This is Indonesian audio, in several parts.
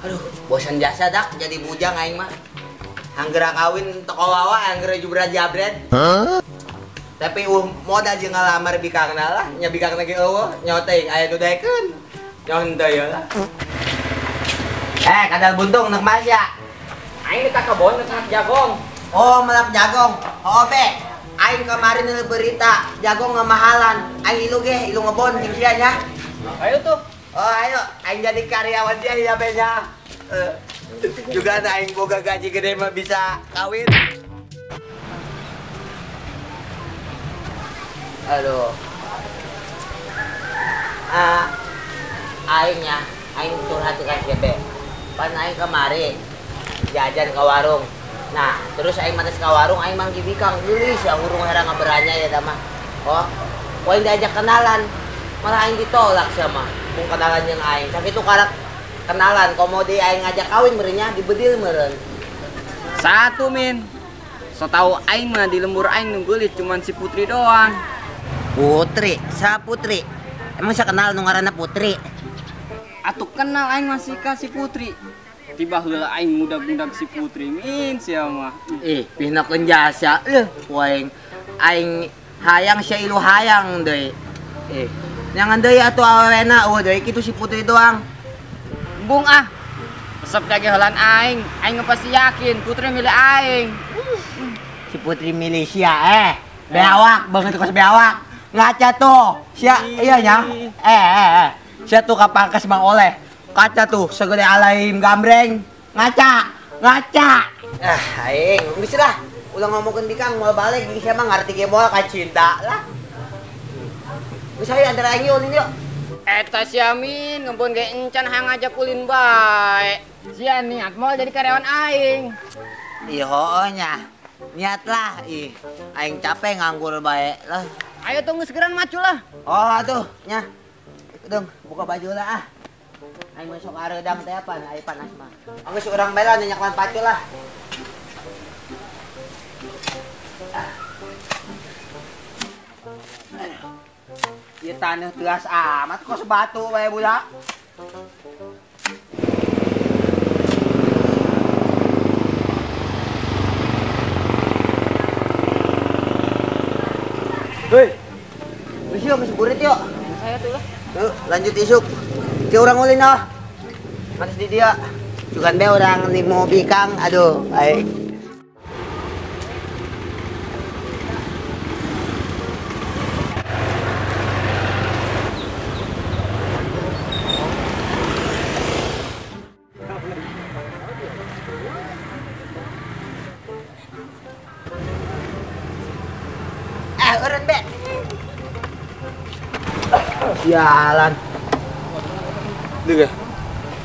Aduh, bosan jasa dak jadi bujang aing mah. Hanggera kawin toko wawa, hanggera jubra jabret. Tapi modal jeung ngalamar bikangna lah, nya bikangna ge eueuh, nyoteng aya nu daekeun. Nyonteu lah. Kadal buntung neuk mas ya. Aing di kebon dekat jagong. Oh, melap jagong. Oh, be. Aing kemarin deuleu berita, jagong ngamahalan. Aing ilu ge, ilu ngebon jeung sia nya. Ayo tuh. Oh, ayo, aing jadi karyawan dia ya benya. Juga ada aing boga gaji gede mah bisa kawin. Aduh. Aing curhat ke CB. Pan aing kemari jajan ke warung. Nah, terus aing mates ke warung, aing manggi bikang geulis ya urung herang ngaberanya ya mah. Oh, poin diajak kenalan. Malah aing ditolak sama. Mau kenalan yang aing, tapi itu karak kenalan, komodi aing ngajak kawin merenya dibedil meren. Satu min. So tau aing mah di lembur aing nunggulit cuman si Putri doang. Putri, sa Putri. Emang saya kenal nu ngaranna Putri. Atuh kenal aing masih kasih Putri. Tiba heula aing mudag-mudag si Putri min sia mah. Pinakeun jasa. Poing aing hayang sia ilu hayang deui. Nyangan deui atuh awewena deui kitu si Putri doang. Bung ah. Resep dage heulan aing pasti yakin Putri milih aing. Si Putri milih sia beawak banget kos beawak. Ngaca tuh. Sia iya nya. Sia tuh kapangkas Mang Oleh. Kaca tuh segede alaim gambreng. Ngaca. Aing geus lah. Ulah ngomongkeun bikang moal balik geus sia mah ngarti ge moal ka cinta lah. Geus aya antara aing yun yuk. Eta si Amin ngebon ge encan hayang ngajak ulin bae. Sia niat moal jadi karyawan aing. Iya hooh nya. Niat lah aing capek nganggur bae lah. Ayo tunggu segeran macu lah. Oh atuh nya. Dong buka baju lah ah. Aing masuk areudang teh apa aya panas mah. Geus urang bae lah nyaklakan pacu lah. Ieu taneuh teuas amat kok sebatu bae budak. Hei. Wis yuk geus burit yuk. Saya tuh lah. Yuk lanjut isuk. Ti urang ulin ah. Manis di dia. Cukan be urang nih mau bikang. Aduh, baik. Eureun be. Sialan. Deugeuh.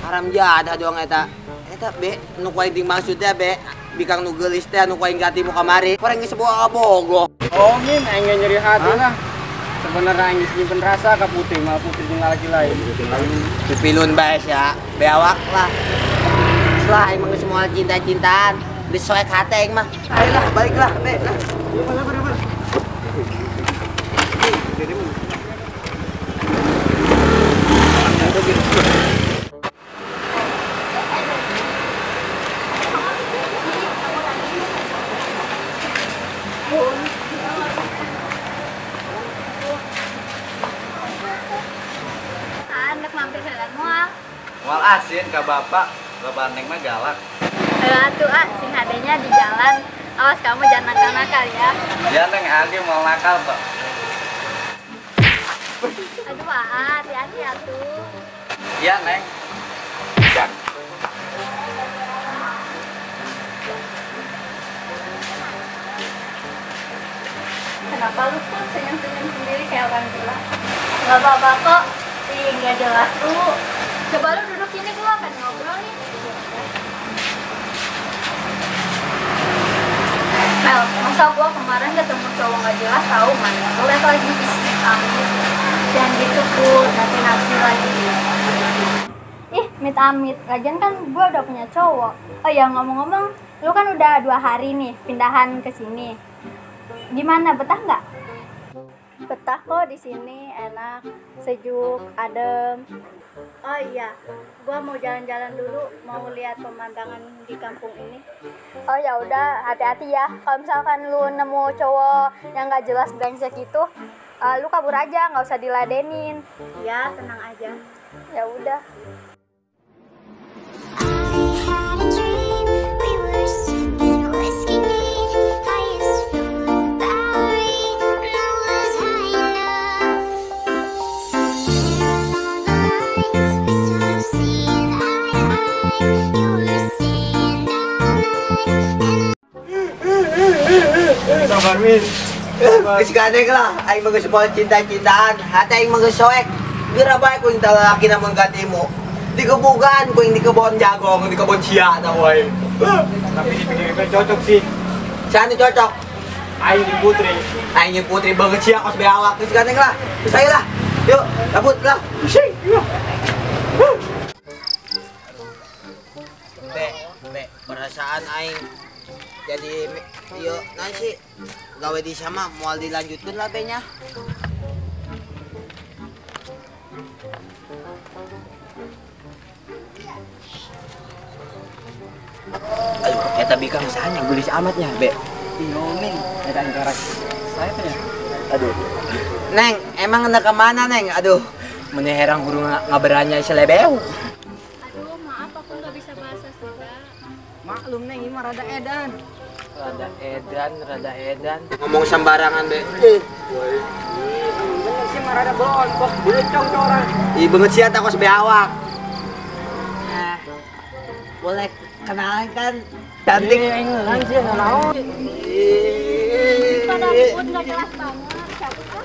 Haram jadah doang eta. Eta be, nu ku aing maksudnya be, bikang nu geulis teh anu ku aing gati mu kamari. Orang geus boga bogoh. Oh, min aing nyeri hati lah. Sebenarnya aing geus nyimpen rasa ka Putri, malah Putri jeung laki lain. Pipilun bae sia, beawak lah. Selah aing mah geus moal cinta-cintaan. Geus soek hate aing mah. Ayolah, baiklah be. Sabar. Anak mampir jalan mual. Mual asin ke bapak Neng mah galak. Atuh sing hadenya di jalan. Awas kamu jangan nakal-nakal ya. Ya Neng Agi mau nakal kok. Aduh hati-hati atuh. Iya Neng. Kenapa lu tuh senyum-senyum sendiri kayak orang gila? Gak apa-apa kok. Ih, gak jelas lu. Coba lu duduk sini, gua akan ngobrol nih. Mel, masa gua kemarin ketemu cowok gak jelas tahu mana? Lu liat lagi di sini kami. Jangan gitu pun, nanti nafsi lagi. Ih, amit-amit. Lagian kan gua udah punya cowok. Oh ya, ngomong-ngomong, lu kan udah 2 hari nih pindahan ke sini. Gimana, betah nggak? Betah kok di sini, enak, sejuk, adem. Oh iya, gua mau jalan-jalan dulu, mau lihat pemandangan di kampung ini. Oh ya udah, hati-hati ya. Kalau misalkan lu nemu cowok yang nggak jelas brengsek gitu, lu kabur aja, nggak usah diladenin. Ya, tenang aja. Ya udah. Geus gadeg lah, aing mah geus moal cinta-cintaan, hati aing mah geus soek. Bira bae ku inta lalaki namun gantimu. Di kebukan ku di kebon jagung, di kebon sia tah we. Tapi di pinggir cocok sih. Sanu cocok. Aing di Putri. Aing jeung putri banget sia kos beawak, geus gadeg lah. Geus ayo lah. Yuk, cabut lah. Pusing. Be, perasaan aing jadi yuk nanti gawe di sama mau dilanjutkan lah be-nya. Aduh, eta bikang sahanya gulis amatnya, Be. Iyo, Neng. Ada interak saya teh. Aduh. Neng, emang hendak kemana, Neng? Aduh, menyeherang guru ngaberanya selebeu. Aduh, maaf aku nggak bisa bahasa Sunda. Maklum, Neng, ini mah rada edan. Rada edan. Ngomong sembarangan, Be. Bener sih mah rada bontos, belecong tuh orang. Ih, banget sih eta kos beawak. Nah, boleh kenalan kan? Cantik. Langsung naon. Pada ribut nggak jelas banget. Siapa?